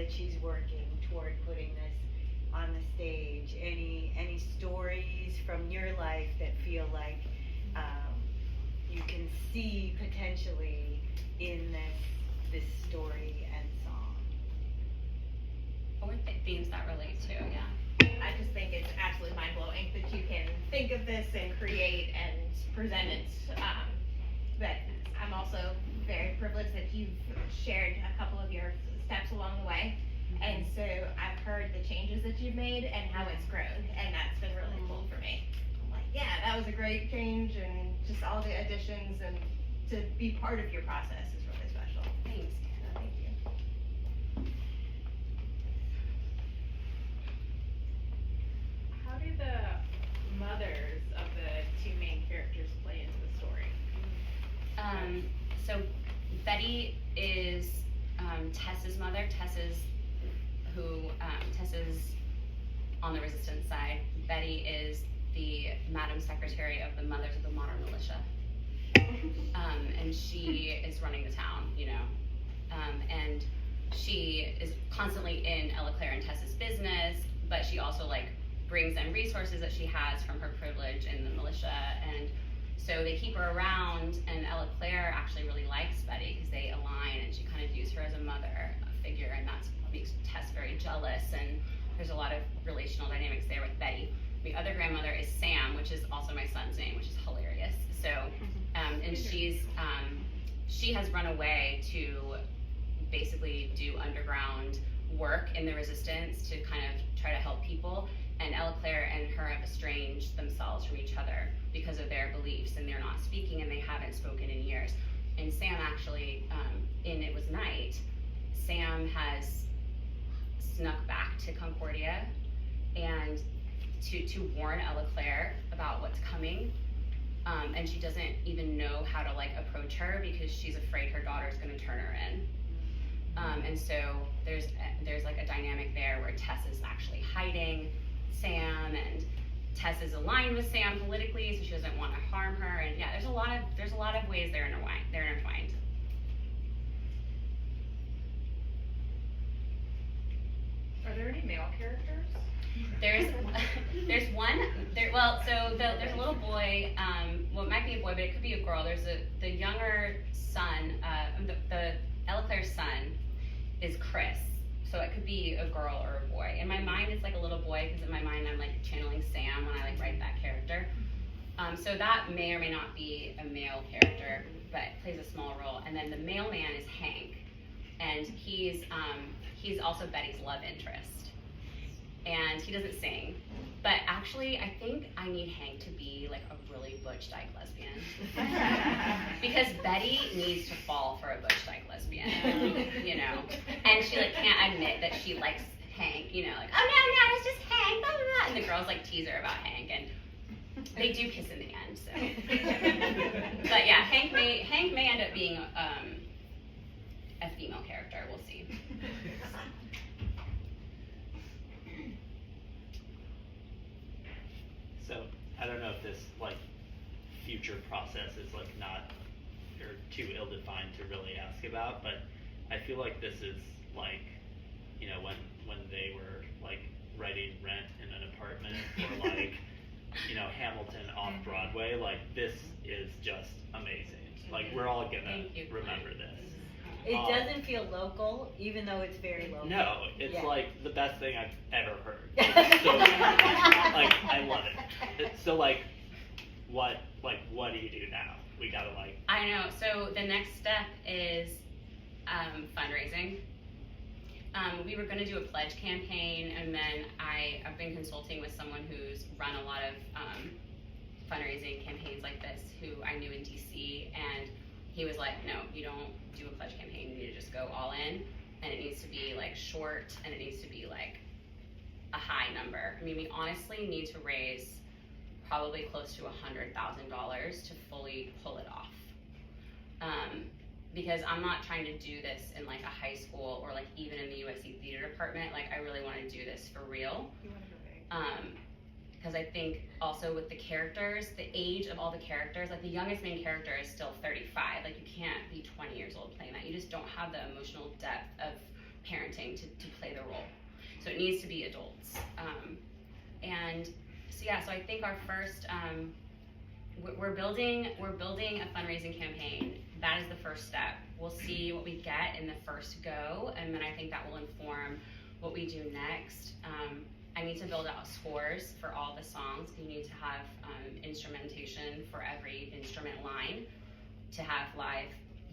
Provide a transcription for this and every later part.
that she's working toward putting this on the stage? Any stories from your life that feel like you can see potentially in this story and song? Or themes that relate to, yeah. I just think it's absolutely mind-blowing that you can think of this and create and present it. But I'm also very privileged that you've shared a couple of your steps along the way. And so I've heard the changes that you've made and how it's grown, and that's been really cool for me. I'm like, yeah, that was a great change, and just all the additions, and to be part of your process is really special. Thanks. So thank you. How do the mothers of the two main characters play into the story? So Betty is Tess's mother. Tess's on the resistance side. Betty is the Madam Secretary of the Mothers of the Modern Militia. And she is running the town, and she is constantly in Ella Claire and Tess's business, but she also brings in resources that she has from her privilege in the militia, and so they keep her around, and Ella Claire actually really likes Betty because they align, and she kind of views her as a mother figure, and that makes Tess very jealous, and there's a lot of relational dynamics there with Betty. The other grandmother is Sam, which is also my son's name, which is hilarious. So, and she has run away to basically do underground work in the resistance to kind of try to help people. And Ella Claire and her have estranged themselves from each other because of their beliefs, and they're not speaking, and they haven't spoken in years. And Sam actually, in It Was Night, Sam has snuck back to Concordia and to warn Ella Claire about what's coming. And she doesn't even know how to approach her because she's afraid her daughter's gonna turn her in. And so there's a dynamic there where Tess is actually hiding Sam, and Tess is aligned with Sam politically, so she doesn't want to harm her. And yeah, there's a lot of ways they're intertwined. Are there any male characters? There's one there. Well, so there's a little boy. Well, it might be a boy, but it could be a girl. There's the younger son. The Ella Claire's son is Chris. So it could be a girl or a boy. In my mind, it's a little boy because in my mind I'm channeling Sam when I write that character. So that may or may not be a male character, but plays a small role. And then the mailman is Hank, and he's also Betty's love interest. And he doesn't sing, but actually I think I need Hank to be a really butch dyke lesbian because Betty needs to fall for a butch dyke lesbian, and she can't admit that she likes Hank, oh no, it's just Hank, blah, blah, blah. And the girls tease her about Hank, and they do kiss in the end. So, but yeah, Hank may end up being a female character. We'll see. So I don't know if this future process is not or too ill-defined to really ask about, but I feel like this is when they were writing Rent in an apartment or Hamilton off Broadway, this is just amazing. We're all gonna remember this. It doesn't feel local, even though it's very local. No, it's the best thing I've ever heard. So, I love it. So, what do you do now? We gotta I know. So the next step is fundraising. We were going to do a pledge campaign, and then I've been consulting with someone who's run a lot of fundraising campaigns like this, who I knew in DC, and he was like, no, you don't do a pledge campaign, you need to just go all in, and it needs to be short, and it needs to be a high number. I mean, we honestly need to raise probably close to $100,000 to fully pull it off. Because I'm not trying to do this in a high school or even in the USC theater department. I really want to do this for real. You want to go big. Because I think also with the characters, the age of all the characters, the youngest main character is still 35. You can't be 20 years old playing that. You just don't have the emotional depth of parenting to play So it needs to be adults. And so yeah, so I think our first, we're building a fundraising campaign. That is the first step. We'll see what we get in the first go, and then I think that will inform what we do next. I need to build out scores for all the songs. You need to have instrumentation for every instrument line to have live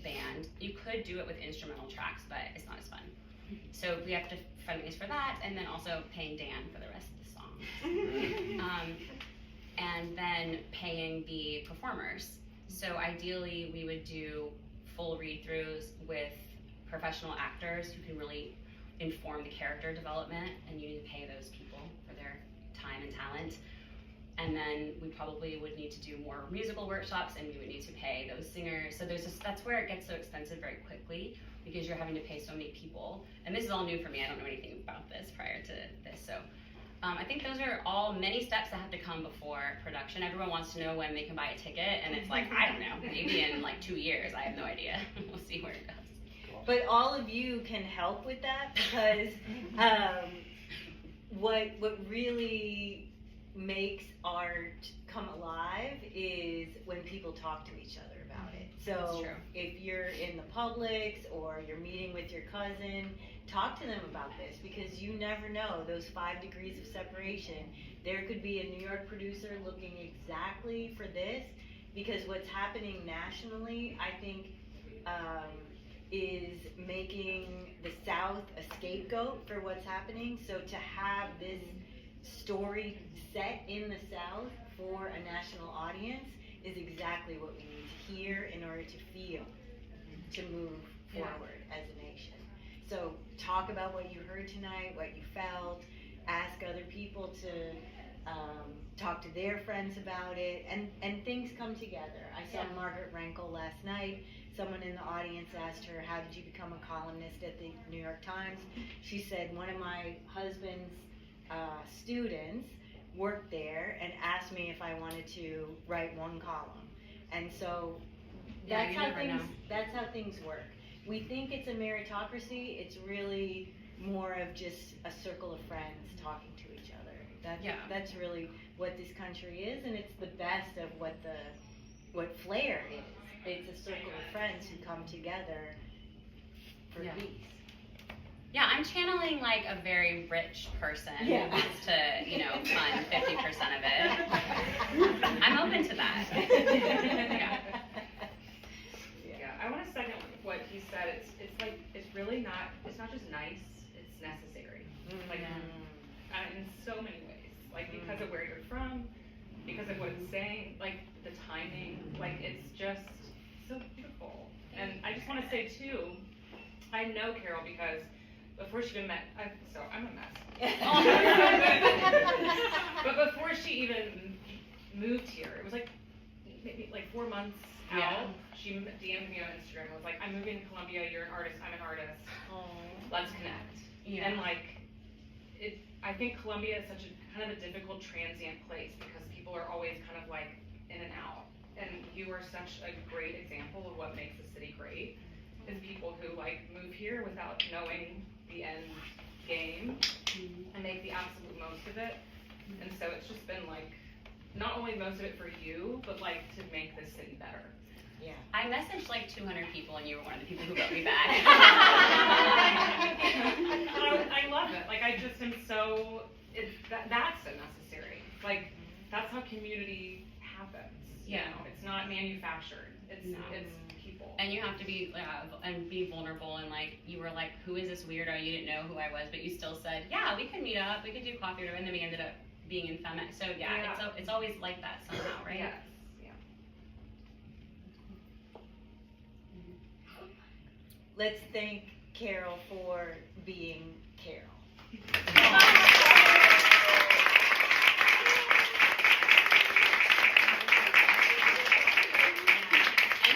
band. You could do it with instrumental tracks, but it's not as fun. So we have to fundraise for that, and then also paying Dan for the rest of the songs. And then paying the performers. So ideally we would do full read-throughs with professional actors who can really inform the character development, and you need to pay those people for their time and talent. And then we probably would need to do more musical workshops, and we would need to pay those singers. So that's where it gets so expensive very quickly, because you're having to pay so many people. And this is all new for me. I don't know anything about this prior to this. So I think those are all many steps that have to come before production. Everyone wants to know when they can buy a ticket, and it's like, I don't know, maybe in like 2 years. I have no idea. We'll see where it goes. But all of you can help with that, because what really makes art come alive is when people talk to each other about it. So if you're in the Publix or you're meeting with your cousin, talk to them about this, because you never know, those 5 degrees of separation. There could be a New York producer looking exactly for this, because what's happening nationally, I think, is making the South a scapegoat for what's happening. So to have this story set in the South for a national audience is exactly what we need to hear in order to feel, to move forward as a nation. So talk about what you heard tonight, what you felt, ask other people to talk to their friends about it, and things come together. I saw Margaret Rankle last night. Someone in the audience asked her, how did you become a columnist at the New York Times? She said, one of my husband's students worked there and asked me if I wanted to write one column. And so that's how things work. We think it's a meritocracy. It's really more of just a circle of friends talking to each other. That's really what this country is, and it's the best of what Flair is. It's a circle of friends who come together for peace. Yeah, I'm channeling like a very rich person who wants to, fund 50% of it. I'm open to that. I want to second what he said. It's really not. It's not just nice. It's necessary. In so many ways. Because of where you're from, because of what it's saying, the timing. It's just so beautiful. And I just want to say too, I know Carol because before she even met, I'm a mess. But before she even moved here, it was maybe 4 months out. She DM'd me on Instagram and was like, I'm moving to Columbia, you're an artist, I'm an artist. Let's connect. Yeah. And I think Columbia is such a kind of a difficult transient place because people are always kind of in and out. And you are such a great example of what makes the city great, is people who move here without knowing the end game and make the absolute most of it. And so it's just been not only most of it for you, but to make this city better. Yeah. I messaged 200 people, and you were one of the people who wrote me back. I love it. I just am so. That's so necessary. That's how community happens. Yeah. It's not manufactured. It's people. And you have to be and be vulnerable, and you were who is this weirdo? You didn't know who I was, but you still said, yeah, we could meet up, we could do coffee, and then we ended up being in Femet. So it's always like that somehow, right? Yes. Let's thank Carol for being Carol. And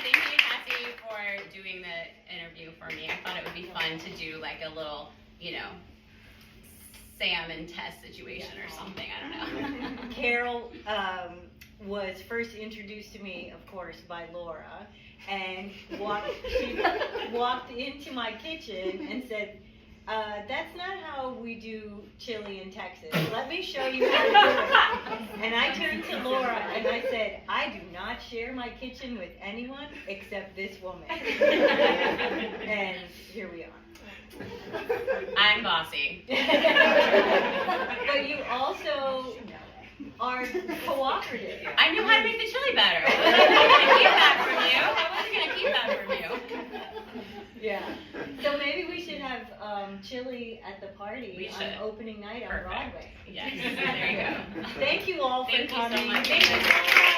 thank you, Cassie, for doing the interview for me. I thought it would be fun to do a little, Sam and Tess situation or something. I don't know. Carol was first introduced to me, of course, by Laura, and she walked into my kitchen and said, That's not how we do chili in Texas. Let me show you how to do it. And I turned to Laura and I said, I do not share my kitchen with anyone except this woman. And here we are. I'm bossy. But you also are cooperative. I knew how to make the chili better. I wasn't going to keep that from you. Yeah. So maybe we should have chili at the party We on should. opening night on Perfect. Broadway. Yes, there you go. Thank you all for Thank you so coming. much. Thank you so much.